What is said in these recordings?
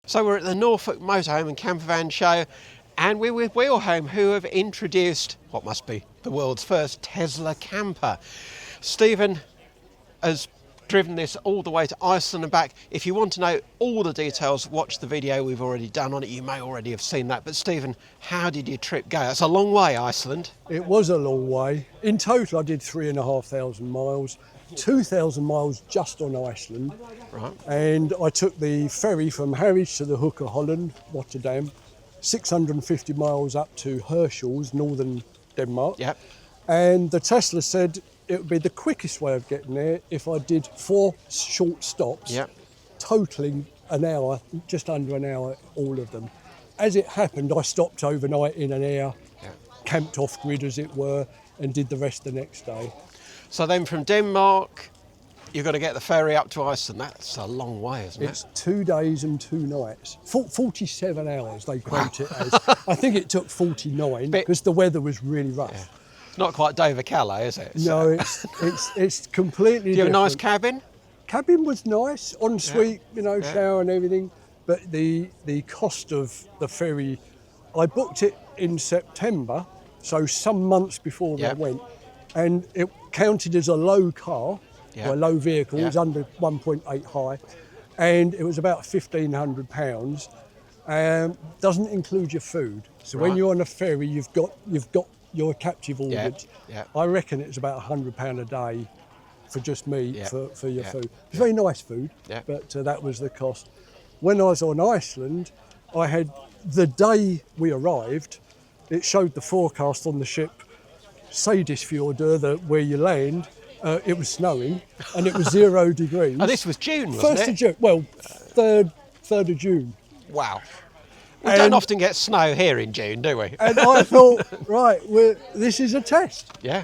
So we're at the Norfolk Motorhome Campervan Show, and we're with Wheelhome, who have introduced what must be the world's first Tesla camper. Stephen has driven this all the way to Iceland and back. If you want to know all the details, watch the video we've already done on it. You may already have seen that. But Stephen, how did your trip go? It's a long way, Iceland. It was a long way. In total, I did 3,500 miles, 2,000 miles just on Iceland. Right. And I took the ferry from Harwich to the Hook of Holland, Rotterdam, 650 miles up to Herschel's, northern Denmark. Yep. And the Tesla said it would be the quickest way of getting there if I did 4 short stops, Yep. totaling an hour, just under an hour, all of them. As it happened, I stopped overnight in an air, camped off grid as it were, and did the rest the next day. So then from Denmark, you've got to get the ferry up to Iceland. That's a long way, isn't it? It's 2 days and 2 nights. 47 hours they quote it as. I think it took 49 because the weather was really rough. Yeah. It's not quite Dover Calais, is it? No, it's completely Do you have a nice different. cabin? Cabin was nice, ensuite, shower and everything. But the cost of the ferry, I booked it in September, so some months before I went, and it counted as a low car, or a low vehicle. It was under 1.8 high, and it was about £1,500. Doesn't include your food. So when you're on a ferry, you've got your captive audience. Yeah. I reckon it's about £100 a day for just me for your food. It's very nice food, but that was the cost. When I was on Iceland, I had the day we arrived. It showed the forecast on the ship, Seyðisfjörður, where you land. It was snowing, and it was 0 degrees. Oh, this was June, wasn't it? 1st of June. Well, 3rd of June. Wow. We don't often get snow here in June, do we? And I thought, right, this is a test. Yeah.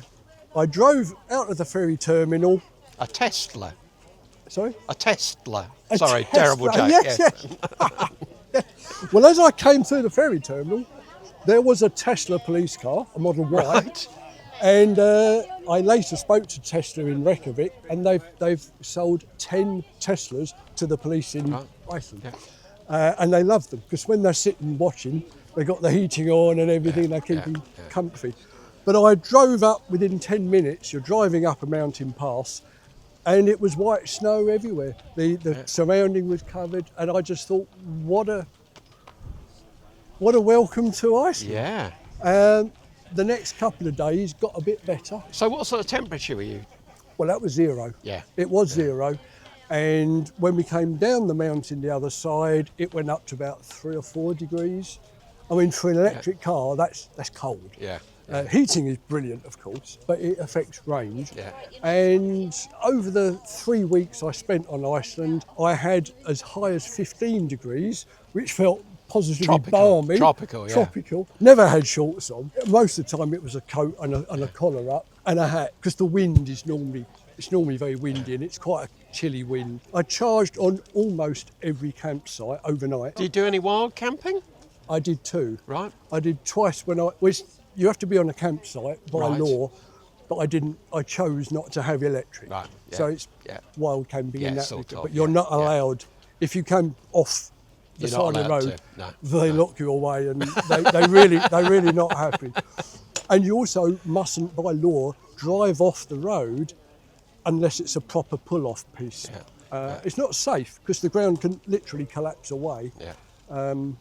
I drove out of the ferry terminal. A Tesla. Sorry? A Tesla. A Sorry, Tesla. terrible joke. Yes. Well, as I came through the ferry terminal, there was a Tesla police car, a Model Y. Right. And I later spoke to Tesla in Reykjavik, and they've sold 10 Teslas to the police in Iceland. Yeah. And they love them, because when they're sitting watching, they got the heating on and everything, they're keeping comfy. But I drove up within 10 minutes, you're driving up a mountain pass, and it was white snow everywhere. The surrounding was covered, and I just thought, what a welcome to Iceland. Yeah. The next couple of days got a bit better. So what sort of temperature were you? Well, that was 0. Yeah. It was 0. And when we came down the mountain the other side, it went up to about 3 or 4 degrees. I mean, for an electric car, that's cold. Yeah. Heating is brilliant, of course, but it affects range. Yeah. And over the 3 weeks I spent on Iceland, I had as high as 15 degrees, which felt positively balmy. Tropical. Never had shorts on. Most of the time it was a coat and a collar up and a hat, because the wind is normally very windy, and it's quite a chilly wind. I charged on almost every campsite overnight. Did you do any wild camping? I did 2. Right. I did twice you have to be on a campsite by law, but I chose not to have electric. Right. Yeah. So it's wild camping in that sort regard, of, but you're not allowed, if you come off the side of the road, they lock you away, and they're really not happy. And you also mustn't, by law, drive off the road unless it's a proper pull-off piece. It's not safe, because the ground can literally collapse away. And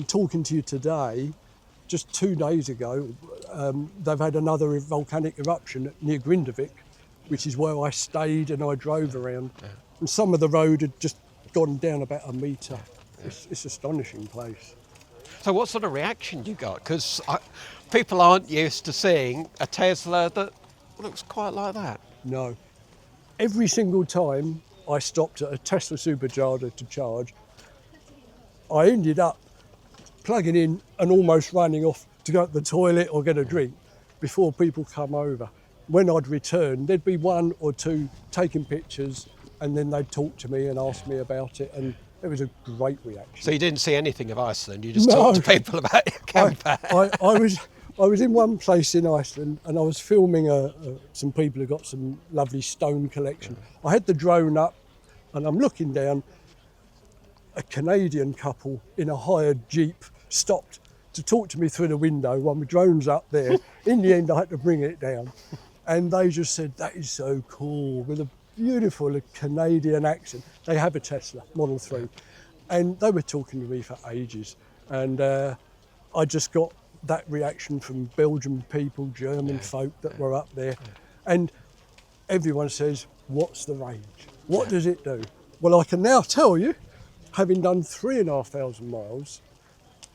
talking to you today, just 2 days ago, they've had another volcanic eruption near Grindavik, which is where I stayed and I drove around. And some of the road had just gone down about a metre. It's an astonishing place. So what sort of reaction you got? Because people aren't used to seeing a Tesla that looks quite like that. No. Every single time I stopped at a Tesla supercharger to charge, I ended up plugging in and almost running off to go to the toilet or get a drink before people come over. When I'd return, there'd be 1 or 2 taking pictures, and then they'd talk to me and ask me about it, and it was a great reaction. So you didn't see anything of Iceland, you just talked to people about your camper. I was in one place in Iceland, and I was filming some people who got some lovely stone collection. I had the drone up, and I'm looking down, a Canadian couple in a hired Jeep stopped to talk to me through the window while my drone's up there. In the end, I had to bring it down. And they just said, that is so cool, with a beautiful Canadian accent. They have a Tesla Model 3. And they were talking to me for ages. And I just got that reaction from Belgian people, German folk that were up there. And everyone says, what's the range? What does it do? Well, I can now tell you, having done 3,500 miles,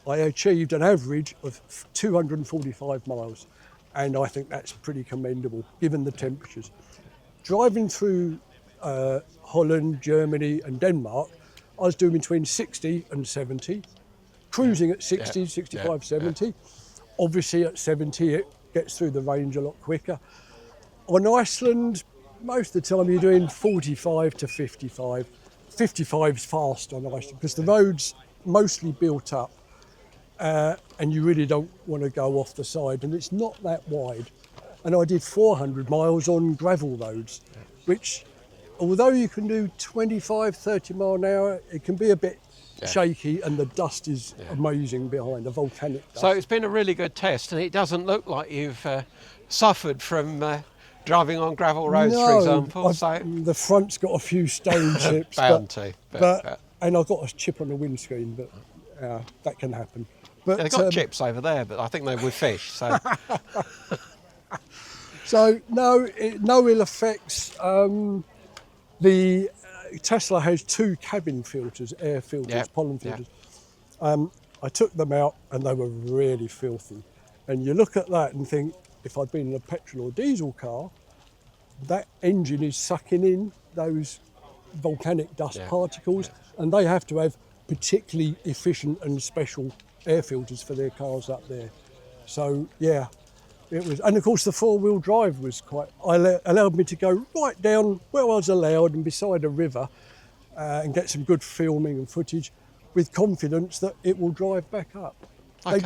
I achieved an average of 245 miles. And I think that's pretty commendable, given the temperatures. Driving through Holland, Germany and Denmark, I was doing between 60 and 70, cruising at 60, 65, 70. Obviously at 70 it gets through the range a lot quicker. On Iceland, most of the time you're doing 45 to 55. 55 is fast on Iceland because the road's mostly built up and you really don't want to go off the side, and it's not that wide. And I did 400 miles on gravel roads, which, although you can do 25, 30 mile an hour, it can be a bit shaky, and the dust is amazing behind, the volcanic dust. So it's been a really good test, and it doesn't look like you've suffered from driving on gravel roads, for example. So the front's got a few stone chips. Bound to. And I've got a chip on the windscreen, but that can happen. But they've got chips over there, but I think they're with fish. So, so no ill effects. The Tesla has 2 cabin filters, air filters, pollen filters. I took them out and they were really filthy. And you look at that and think, if I'd been in a petrol or diesel car, that engine is sucking in those volcanic dust particles, and they have to have particularly efficient and special air filters for their cars up there. So yeah, it was. And of course the 4-wheel drive was allowed me to go right down where I was allowed and beside a river and get some good filming and footage with confidence that it will drive back up.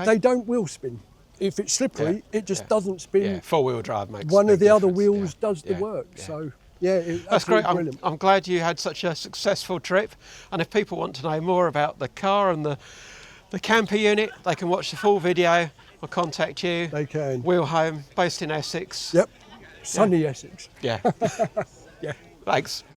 They don't wheel spin. If it's slippery, it just doesn't spin. Yeah, 4-wheel drive makes one of the difference. other wheels does the work. So yeah, that's great. Brilliant. I'm glad you had such a successful trip. And if people want to know more about the car and the camper unit, they can watch the full video or contact you. They can. Wheel Home, based in Essex. Yep, sunny Essex. Yeah. Yeah. Thanks.